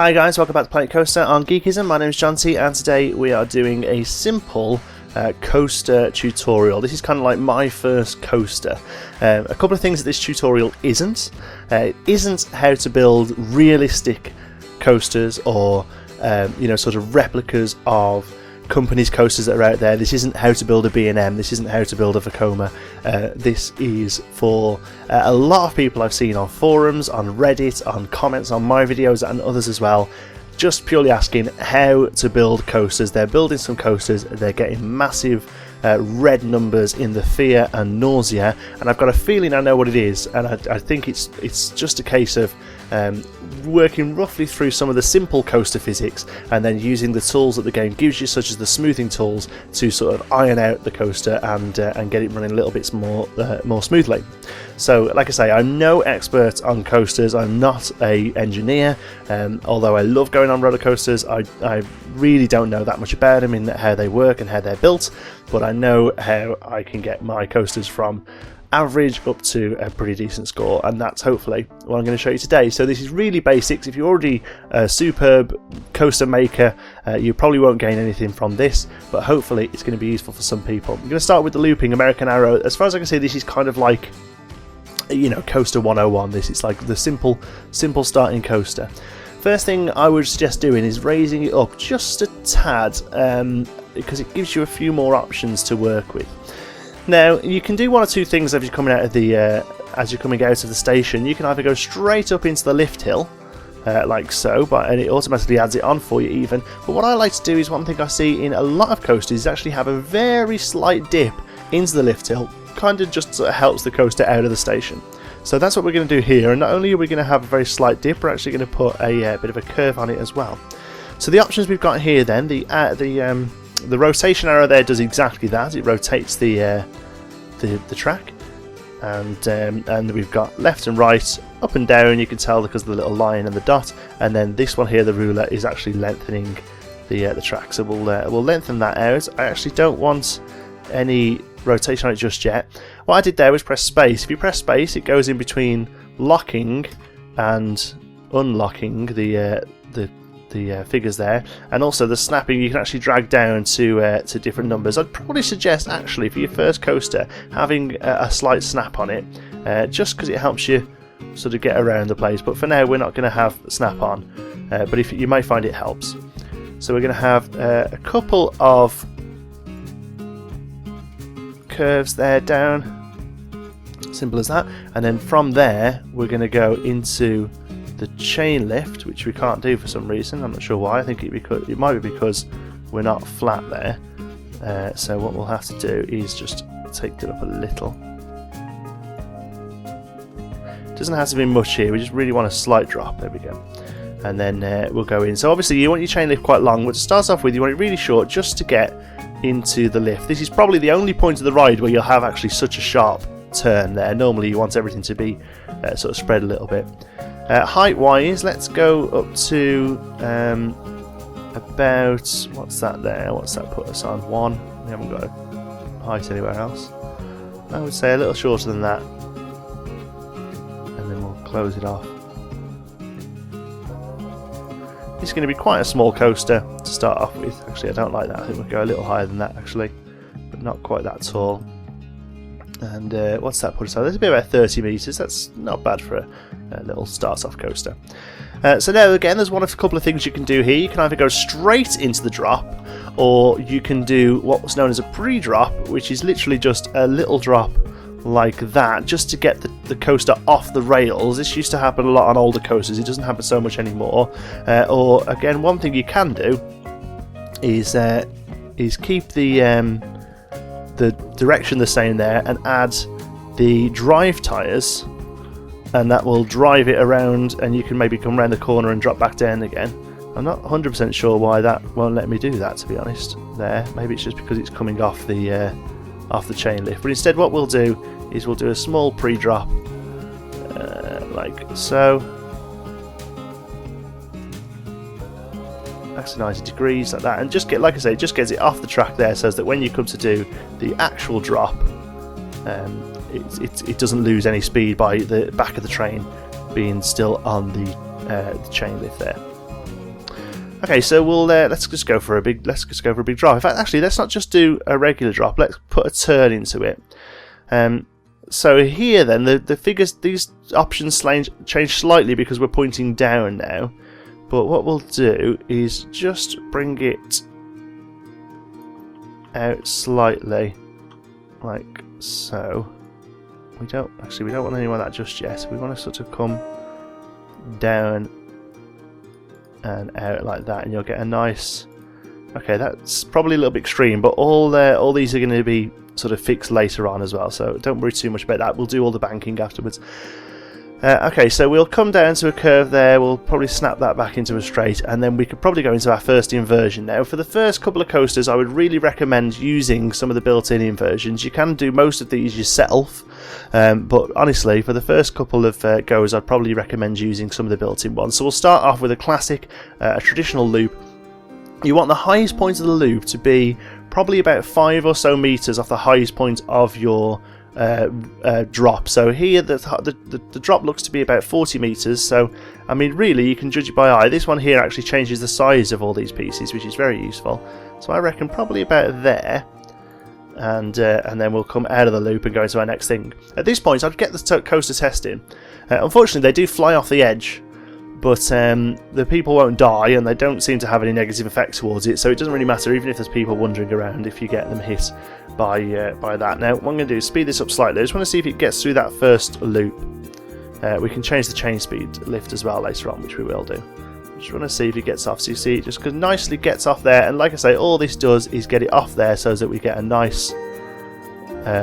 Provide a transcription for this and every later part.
Hi guys, welcome back to Planet Coaster on Geekism. My name is John T, and today we are doing a simple coaster tutorial. This is kind of like my first coaster. A couple of things that this tutorial isn't. It isn't how to build realistic coasters or sort of replicas of companies' coasters that are out there. This isn't how to build a B&M. This isn't how to build a Vekoma. This is for a lot of people I've seen on forums, on Reddit, on comments on my videos and others as well, just purely asking how to build coasters. They're building some coasters, they're getting massive red numbers in the fear and nausea, and I've got a feeling I know what it is, and I think it's just a case of working roughly through some of the simple coaster physics and then using the tools that the game gives you, such as the smoothing tools, to sort of iron out the coaster and get it running a little bit more smoothly. So like I say, I'm no expert on coasters. I'm not an engineer, although I love going on roller coasters. I really don't know that much about them in how they work and how they're built, but I know how I can get my coasters from average up to a pretty decent score, and that's hopefully what I'm going to show you today. So this is really basics. If you're already a superb coaster maker, you probably won't gain anything from this, but hopefully it's going to be useful for some people. I'm going to start with the looping American Aero. As far as I can see, this is kind of like, Coaster 101. This is like the simple starting coaster. First thing I would suggest doing is raising it up just a tad, because it gives you a few more options to work with. Now you can do one or two things as you're coming out of the station. You can either go straight up into the lift hill, like so, and it automatically adds it on for you even. But what I like to do is, one thing I see in a lot of coasters is actually have a very slight dip into the lift hill, kind of just sort of helps the coaster out of the station. So that's what we're going to do here, and not only are we going to have a very slight dip, we're actually going to put a bit of a curve on it as well. So the options we've got here then, the rotation arrow there does exactly that. It rotates the track, and we've got left and right, up and down. You can tell because of the little line and the dot. And then this one here, the ruler, is actually lengthening the track. So we'll lengthen that out. I actually don't want any rotation on it just yet. What I did there was press space. If you press space, it goes in between locking and unlocking the figures there, and also the snapping. You can actually drag down to different numbers. I'd probably suggest actually for your first coaster having a slight snap on it, just because it helps you sort of get around the place. But for now we're not going to have snap on, but if you might find it helps. So we're going to have a couple of curves there down, simple as that, and then from there we're going to go into the chain lift, which we can't do for some reason. I'm not sure why. I think it might be because we're not flat there. So what we'll have to do is just take it up a little. Doesn't have to be much here. We just really want a slight drop. There we go. And then we'll go in. So obviously you want your chain lift quite long, but to start off with you want it really short, just to get into the lift. This is probably the only point of the ride where you'll have actually such a sharp turn there. Normally you want everything to be sort of spread a little bit. Height wise, let's go up to about, what's that there? What's that put us on? 1. We haven't got a height anywhere else. I would say a little shorter than that, and then we'll close it off. It's going to be quite a small coaster to start off with. Actually, I don't like that. I think we'll go a little higher than that actually, but not quite that tall. And what's that put us on? There's a bit about 30 metres. That's not bad for a little start-off coaster. So now again, there's a couple of things you can do here. You can either go straight into the drop, or you can do what's known as a pre-drop, which is literally just a little drop like that, just to get the coaster off the rails. This used to happen a lot on older coasters. It doesn't happen so much anymore. Or again, one thing you can do is keep the direction the same there and add the drive tyres, and that will drive it around, and you can maybe come around the corner and drop back down again. I'm not 100% sure why that won't let me do that, to be honest. There, maybe it's just because it's coming off the chain lift. But instead what we'll do is we'll do a small pre-drop like so. Back to 90 degrees like that, and just like I say, just gets it off the track there, so that when you come to do the actual drop, it doesn't lose any speed by the back of the train being still on the chain lift there. Okay, so we'll let's just go for a big drop. In fact, actually, let's not just do a regular drop. Let's put a turn into it. So here then, the figures, these options change slightly because we're pointing down now. But what we'll do is just bring it out slightly, like so. We don't want any of that just yet. We want to sort of come down and out like that, and you'll get a nice. Okay, that's probably a little bit extreme, but all these are going to be sort of fixed later on as well, so don't worry too much about that. We'll do all the banking afterwards. Okay, so we'll come down to a curve there, we'll probably snap that back into a straight, and then we could probably go into our first inversion. Now, for the first couple of coasters, I would really recommend using some of the built-in inversions. You can do most of these yourself, but honestly, for the first couple of goes, I'd probably recommend using some of the built-in ones. So we'll start off with a classic, a traditional loop. You want the highest point of the loop to be probably about 5 or so meters off the highest point of your drop. So here the drop looks to be about 40 meters, so I mean really you can judge it by eye. This one here actually changes the size of all these pieces, which is very useful. So I reckon probably about there, and then we'll come out of the loop and go into our next thing. At this point I'd get the coaster testing. Unfortunately they do fly off the edge, but the people won't die and they don't seem to have any negative effect towards it, so it doesn't really matter even if there's people wandering around if you get them hit by that. Now what I'm going to do is speed this up slightly. I just want to see if it gets through that first loop. We can change the chain speed lift as well later on, which we will do. Just want to see if it gets off. So you see it just nicely gets off there, and like I say, all this does is get it off there so that we get a nice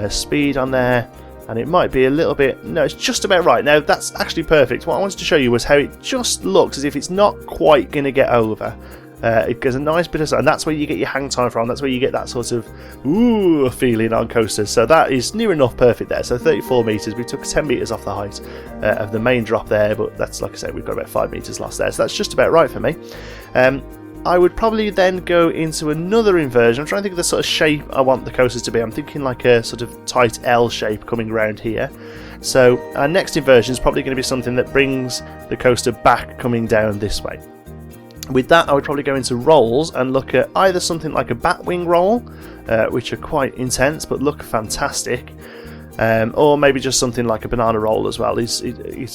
speed on there. And it might be a little bit, no, it's just about right. Now that's actually perfect. What I wanted to show you was how it just looks as if it's not quite going to get over. It gives a nice bit of, and that's where you get your hang time from. That's where you get that sort of ooh feeling on coasters. So that is near enough perfect there. So 34 meters. We took 10 meters off the height of the main drop there, but that's, like I said, we've got about 5 meters lost there. So that's just about right for me. I would probably then go into another inversion. I'm trying to think of the sort of shape I want the coasters to be. I'm thinking like a sort of tight L shape coming around here. So our next inversion is probably going to be something that brings the coaster back coming down this way. With that, I would probably go into rolls and look at either something like a batwing roll, which are quite intense but look fantastic, or maybe just something like a banana roll as well. It's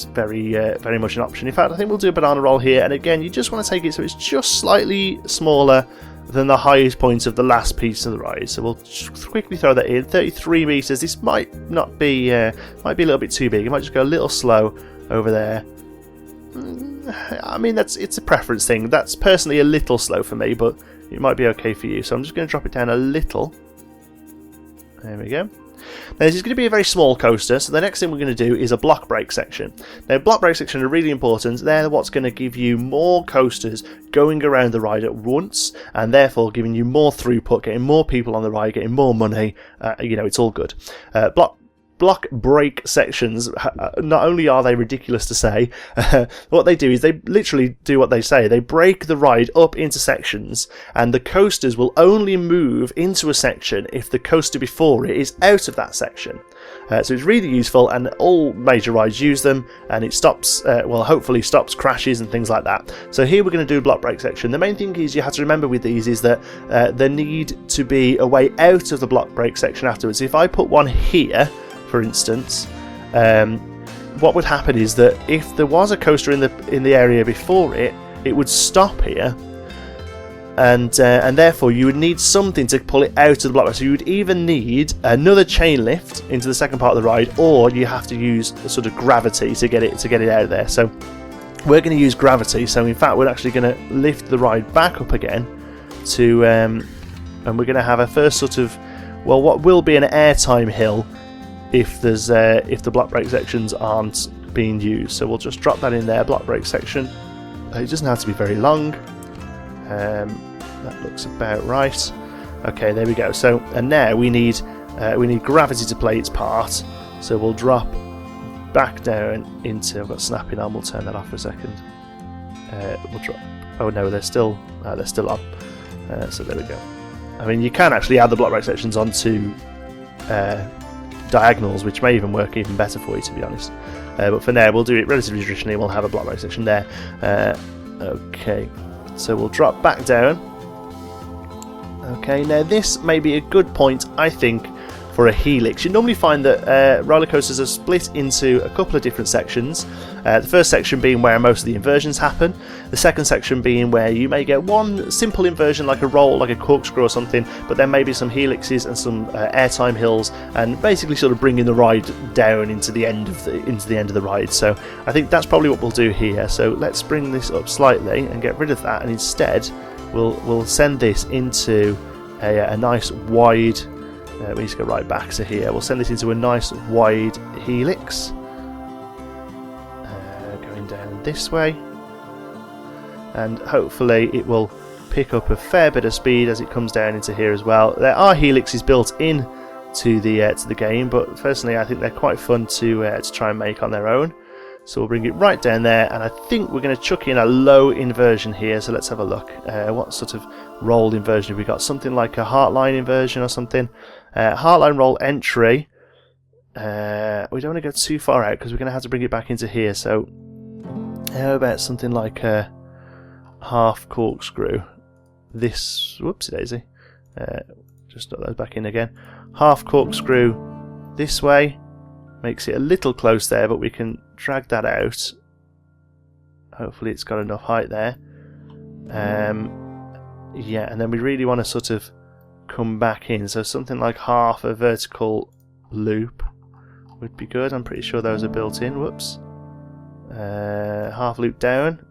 very much an option. In fact, I think we'll do a banana roll here, and again, you just want to take it so it's just slightly smaller than the highest point of the last piece of the ride. So we'll quickly throw that in. 33 meters. This might not be, might be a little bit too big. It might just go a little slow over there. I mean, it's a preference thing. That's personally a little slow for me, but it might be okay for you. So I'm just going to drop it down a little. There we go. Now this is going to be a very small coaster, so the next thing we're going to do is a block break section. Now block break section are really important. They're what's going to give you more coasters going around the ride at once, and therefore giving you more throughput, getting more people on the ride, getting more money. You know, it's all good. Block break sections, not only are they ridiculous to say, what they do is they literally do what they say. They break the ride up into sections, and the coasters will only move into a section if the coaster before it is out of that section. So it's really useful, and all major rides use them, and it stops, well, hopefully stops crashes and things like that. So here we're going to do a block break section. The main thing is you have to remember with these is that there need to be a way out of the block break section afterwards. If I put one here, for instance, what would happen is that if there was a coaster in the area before it, it would stop here, and therefore you would need something to pull it out of the block. So you would either need another chain lift into the second part of the ride, or you have to use a sort of gravity to get it out of there. So we're going to use gravity. So in fact, we're actually going to lift the ride back up again to, and we're going to have a first sort of, well, what will be an airtime hill if there's if the block break sections aren't being used. So we'll just drop that in there, block break section. It doesn't have to be very long. That looks about right. Okay, there we go. So, and now we need gravity to play its part. So we'll drop back down into, I've got snapping on, we'll turn that off for a second. We'll drop, oh no, they're still on. So there we go. I mean, you can actually add the block break sections onto diagonals, which may even work even better for you, to be honest. But for now, we'll do it relatively traditionally. We'll have a block break section there. Okay, So we'll drop back down. Okay, now this may be a good point, I think, for a helix. You normally find that roller coasters are split into a couple of different sections. The first section being where most of the inversions happen. The second section being where you may get one simple inversion like a roll, like a corkscrew or something, but then maybe some helixes and some airtime hills, and basically sort of bringing the ride down into the end of the ride. So I think that's probably what we'll do here. So let's bring this up slightly and get rid of that, and instead we'll send this into a nice wide. We need to go right back to here. We'll send this into a nice wide helix. Going down this way. And hopefully it will pick up a fair bit of speed as it comes down into here as well. There are helixes built in to the game, but personally I think they're quite fun to try and make on their own. So we'll bring it right down there, and I think we're going to chuck in a low inversion here. So let's have a look. What sort of roll inversion have we got? Something like a heartline inversion or something. Heartline roll entry. We don't want to go too far out because we're going to have to bring it back into here. So how about something like a half corkscrew? This, whoopsie daisy. Just put those back in again. Half corkscrew this way. Makes it a little close there, but we can drag that out. Hopefully it's got enough height there. Yeah, and then we really want to sort of come back in. So something like half a vertical loop would be good. I'm pretty sure those are built in. Whoops. Half loop down.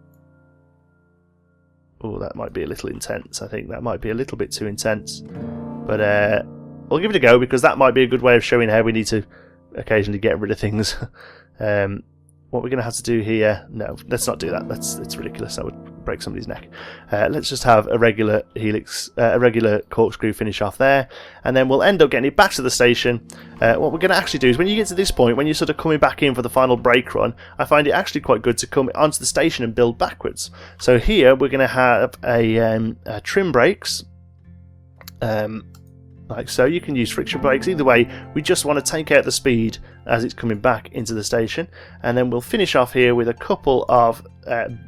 Oh, that might be a little intense. I think that might be a little bit too intense. But we'll give it a go, because that might be a good way of showing how we need to occasionally get rid of things. What we're going to have to do here, no, let's not do that. It's ridiculous. That would break somebody's neck. Let's just have a regular helix, a regular corkscrew finish off there, and then we'll end up getting it back to the station. What we're going to actually do is, when you get to this point, when you're sort of coming back in for the final brake run, I find it actually quite good to come onto the station and build backwards. So here we're going to have a trim brakes. Like so. You can use friction brakes. Either way, we just want to take out the speed as it's coming back into the station, and then we'll finish off here with a couple of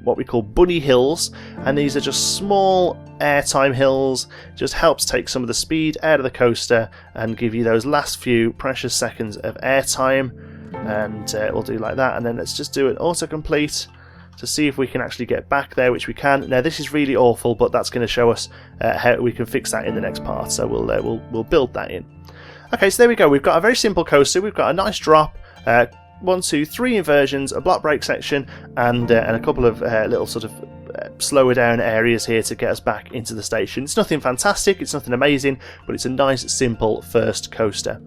what we call bunny hills, and these are just small airtime hills. Just helps take some of the speed out of the coaster and give you those last few precious seconds of airtime, and we'll do like that. And then let's just do an autocomplete to see if we can actually get back there, which we can. Now this is really awful, but that's going to show us how we can fix that in the next part. So we'll build that in. Okay, so there we go. We've got a very simple coaster. We've got a nice drop, 1, 2, 3 inversions, a block brake section, and a couple of little sort of slower down areas here to get us back into the station. It's nothing fantastic, it's nothing amazing, but it's a nice simple first coaster.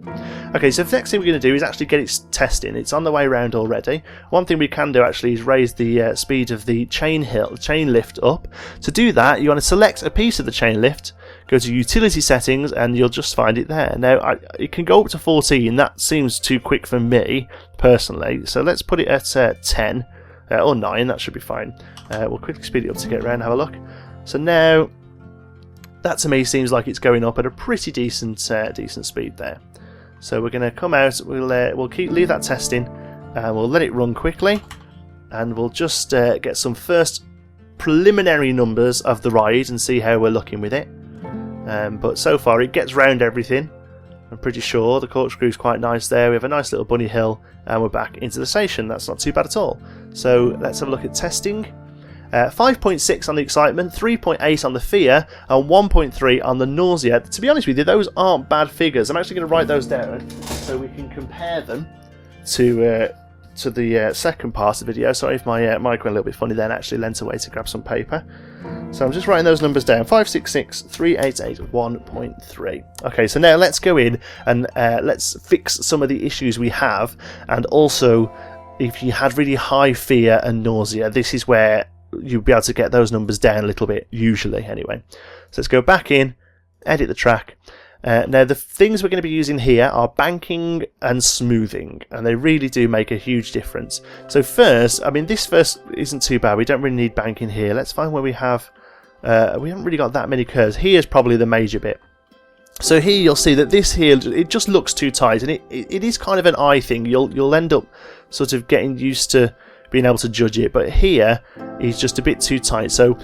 Okay, so the next thing we're going to do is actually get its testing. It's on the way around already. One thing we can do actually is raise the speed of the chain lift up. To do that, you want to select a piece of the chain lift, go to utility settings, and you'll just find it there. Now it can go up to 14. That seems too quick for me personally, so let's put it at 10 or 9. That should be fine. We'll quickly speed it up to get around and have a look. So now that to me seems like it's going up at a pretty decent speed there. So we're going to come out, we'll leave that testing, and we'll let it run quickly, and we'll just get some first preliminary numbers of the ride and see how we're looking with it. But so far it gets round everything. I'm pretty sure the corkscrew's quite nice there. We have a nice little bunny hill, and we're back into the station. That's not too bad at all. So let's have a look at testing. 5.6 on the excitement, 3.8 on the fear, and 1.3 on the nausea. To be honest with you, those aren't bad figures. I'm actually going to write those down so we can compare them to the second part of the video. Sorry if my mic went a little bit funny then, actually leant away to grab some paper. So I'm just writing those numbers down. 566, 388, 1.3. Okay, so now let's go in and let's fix some of the issues we have, and also if you had really high fear and nausea, this is where you'll be able to get those numbers down a little bit, usually anyway. So let's go back in, edit the track. Now the things we're going to be using here are banking and smoothing, and they really do make a huge difference. So first, I mean this first isn't too bad, we don't really need banking here. Let's find where we have, we haven't really got that many curves. Here's probably the major bit. So here you'll see that this here, it just looks too tight, and it is kind of an eye thing. You'll end up sort of getting used to being able to judge it, but here is just a bit too tight. So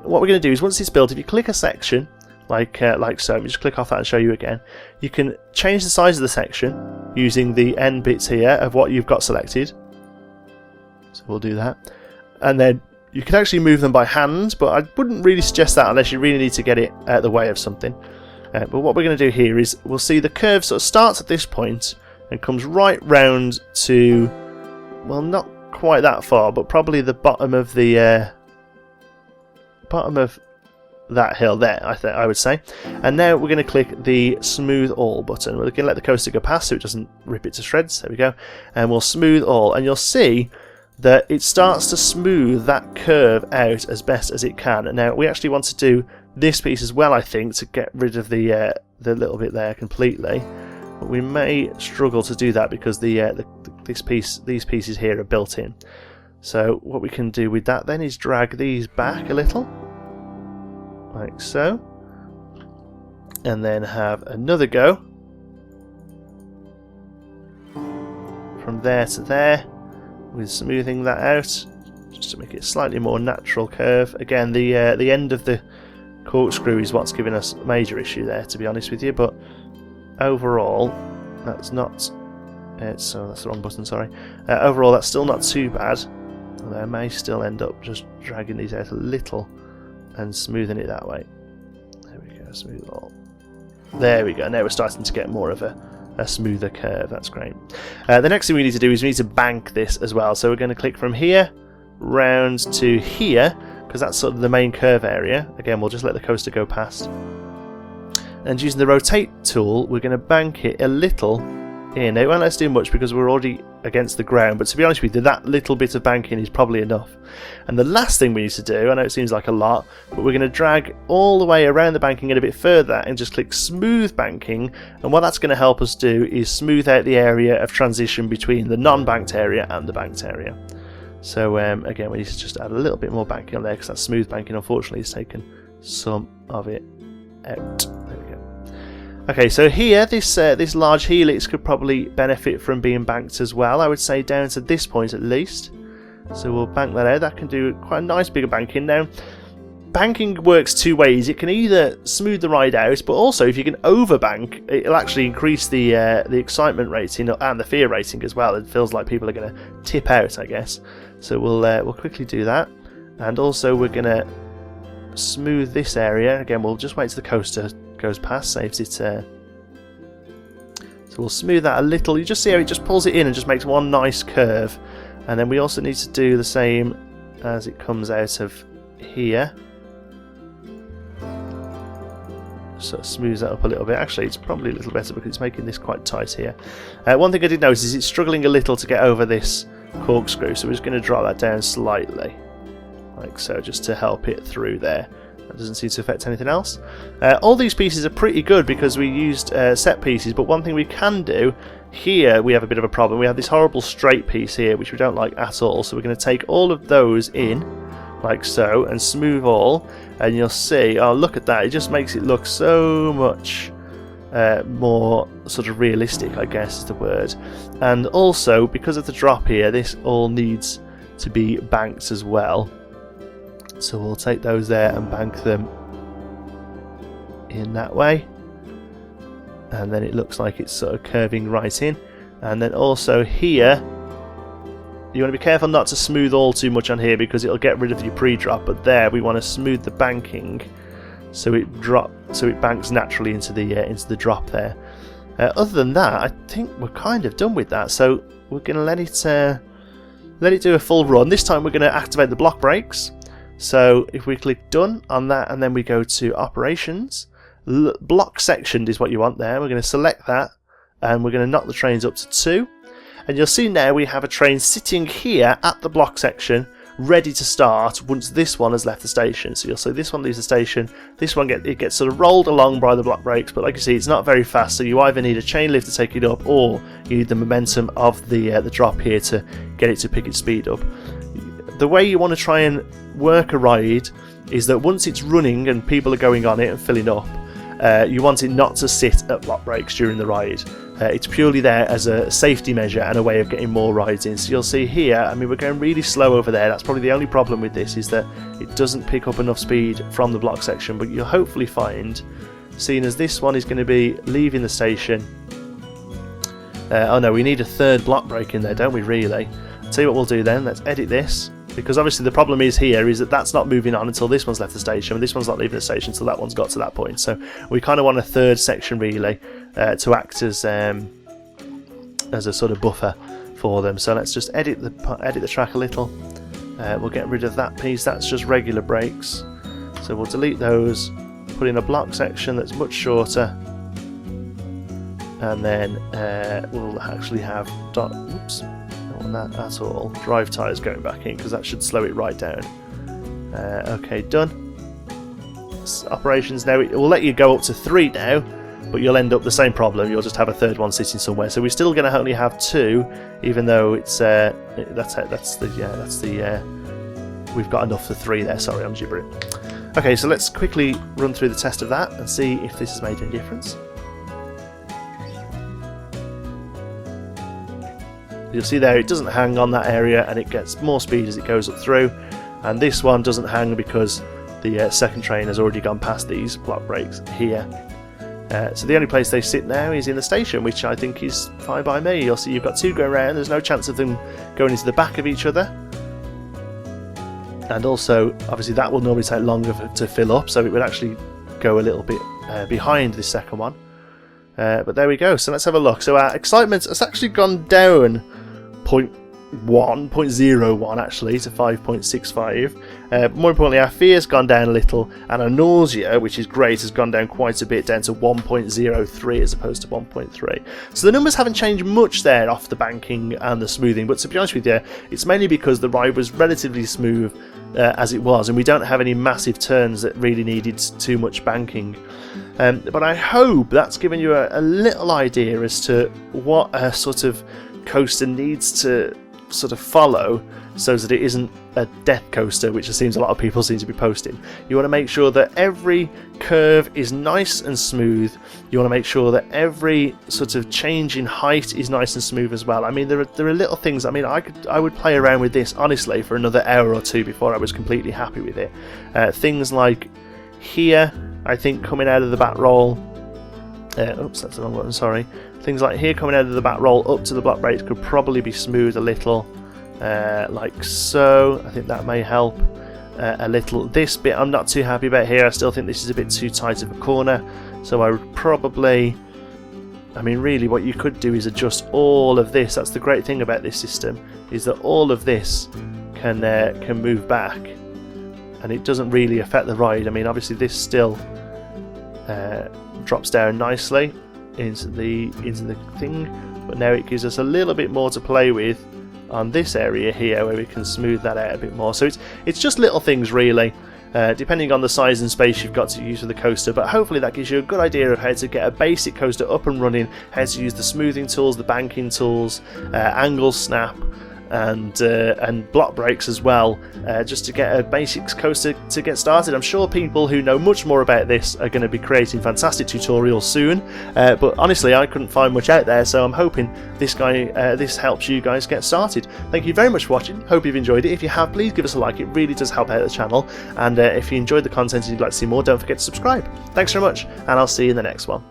what we're going to do is once it's built, if you click a section, like so, let me just click off that and show you again, you can change the size of the section using the end bits here of what you've got selected. So we'll do that. And then you can actually move them by hand, but I wouldn't really suggest that unless you really need to get it out of the way of something. But what we're going to do here is we'll see the curve sort of starts at this point and comes right round to, well, not quite that far, but probably the bottom of the that hill there, I would say. And now we're going to click the smooth all button. We're going to let the coaster go past so it doesn't rip it to shreds. There we go. And we'll smooth all, and you'll see that it starts to smooth that curve out as best as it can. Now we actually want to do this piece as well, I think, to get rid of the little bit there completely. But we may struggle to do that because these pieces here are built in. So what we can do with that then is drag these back a little, like so, and then have another go from there to there with smoothing that out just to make it a slightly more natural curve. Again, the end of the corkscrew is what's giving us a major issue there, to be honest with you, but overall that's not so that's the wrong button, sorry. Overall that's still not too bad, although I may still end up just dragging these out a little and smoothing it that way. There we go, smooth all. There we go, now we're starting to get more of a smoother curve. That's great. The next thing we need to do is we need to bank this as well. So we're going to click from here round to here, because that's sort of the main curve area. Again, we'll just let the coaster go past. And using the rotate tool, we're going to bank it a little in. Now, it won't let us do much because we're already against the ground, but to be honest with you, that little bit of banking is probably enough. And the last thing we need to do, I know it seems like a lot, but we're going to drag all the way around the banking and a bit further and just click smooth banking, and what that's going to help us do is smooth out the area of transition between the non-banked area and the banked area. So again, we need to just add a little bit more banking on there because that smooth banking unfortunately has taken some of it out. There we go. Okay, so here, this large helix could probably benefit from being banked as well, I would say down to this point at least. So we'll bank that out. That can do quite a nice bigger banking. Now, banking works two ways. It can either smooth the ride out, but also if you can overbank, it'll actually increase the excitement rating and the fear rating as well. It feels like people are going to tip out, I guess. So we'll quickly do that. And also we're going to smooth this area. Again, we'll just wait till the coaster goes past, saves it. So we'll smooth that a little. You just see how it just pulls it in and just makes one nice curve. And then we also need to do the same as it comes out of here. So it smooths that up a little bit. Actually, it's probably a little better because it's making this quite tight here. One thing I did notice is it's struggling a little to get over this corkscrew, so we're just going to drop that down slightly, like so, just to help it through there. That doesn't seem to affect anything else. All these pieces are pretty good because we used set pieces, but one thing we can do, here we have a bit of a problem. We have this horrible straight piece here, which we don't like at all, so we're going to take all of those in, like so, and smooth all, and you'll see, oh look at that, it just makes it look so much more sort of realistic, I guess is the word. And also, because of the drop here, this all needs to be banked as well. So we'll take those there and bank them in that way. And then it looks like it's sort of curving right in. And then also here, you want to be careful not to smooth all too much on here because it'll get rid of your pre-drop. But there, we want to smooth the banking so it banks naturally into the drop there. Other than that, I think we're kind of done with that. So we're going to let it do a full run. This time we're going to activate the block brakes. So if we click done on that and then we go to operations, block sectioned is what you want there. We're going to select that and we're going to knock the trains up to 2. And you'll see now we have a train sitting here at the block section ready to start once this one has left the station. So you'll see this one leaves the station, this one gets sort of rolled along by the block brakes, but like you see it's not very fast, so you either need a chain lift to take it up or you need the momentum of the drop here to get it to pick its speed up. The way you want to try and work a ride is that once it's running and people are going on it and filling up, you want it not to sit at block brakes during the ride. It's purely there as a safety measure and a way of getting more rides in. So you'll see here, I mean, we're going really slow over there. That's probably the only problem with this, is that it doesn't pick up enough speed from the block section. But you'll hopefully find, seeing as this one is going to be leaving the station, oh no, we need a third block brake in there, don't we, really? I'll tell you what we'll do then, let's edit this, because obviously the problem is here is that that's not moving on until this one's left the station, and this one's not leaving the station until that one's got to that point. So we kind of want a third section really to act as a sort of buffer for them. So let's just edit the track a little. We'll get rid of that piece, that's just regular brakes. So we'll delete those, put in a block section that's much shorter, and then we'll actually have oops, don't want that at all. Drive tyres going back in, because that should slow it right down. Okay, done. Operations now, it will let you go up to 3 now, but you'll end up the same problem. You'll just have a third one sitting somewhere. So we're still going to only have 2, even though it's we've got enough for 3 there. Sorry, I'm gibbering. Okay, so let's quickly run through the test of that and see if this has made any difference. You'll see there it doesn't hang on that area, and it gets more speed as it goes up through, and this one doesn't hang because the second train has already gone past these block brakes here. So the only place they sit now is in the station, which I think is fine by me. You'll see you've got 2 going around, there's no chance of them going into the back of each other, and also obviously that will normally take longer to fill up, so it would actually go a little bit behind this second one. But there we go, so let's have a look. So our excitement has actually gone down 0.01 actually to 5.65. More importantly, our fear has gone down a little, and our nausea, which is great, has gone down quite a bit, down to 1.03 as opposed to 1.3. So the numbers haven't changed much there off the banking and the smoothing, but to be honest with you, it's mainly because the ride was relatively smooth as it was, and we don't have any massive turns that really needed too much banking. But I hope that's given you a little idea as to what a sort of coaster needs to sort of follow, so that it isn't a death coaster, which it seems a lot of people seem to be posting. You want to make sure that every curve is nice and smooth. You want to make sure that every sort of change in height is nice and smooth as well. I mean, there are little things. I mean, I would play around with this honestly for another hour or 2 before I was completely happy with it. Things like here, I think coming out of the back roll, oops, that's the wrong button, sorry. Things like here coming out of the back roll up to the block brakes could probably be smoothed a little, like so. I think that may help a little. This bit I'm not too happy about here. I still think this is a bit too tight of a corner, so I would probably, I mean really what you could do is adjust all of this. That's the great thing about this system, is that all of this can move back, and it doesn't really affect the ride. I mean obviously this still drops down nicely into the thing, but now it gives us a little bit more to play with on this area here, where we can smooth that out a bit more. So it's just little things really, depending on the size and space you've got to use for the coaster, but hopefully that gives you a good idea of how to get a basic coaster up and running, how to use the smoothing tools, the banking tools, angle snap, and block brakes as well, just to get a basic coaster to get started. I'm sure people who know much more about this are going to be creating fantastic tutorials soon, but honestly I couldn't find much out there, so I'm hoping this helps you guys get started. Thank you very much for watching, hope you've enjoyed it. If you have, please give us a like, it really does help out the channel, and if you enjoyed the content and you'd like to see more, don't forget to subscribe. Thanks very much, and I'll see you in the next one.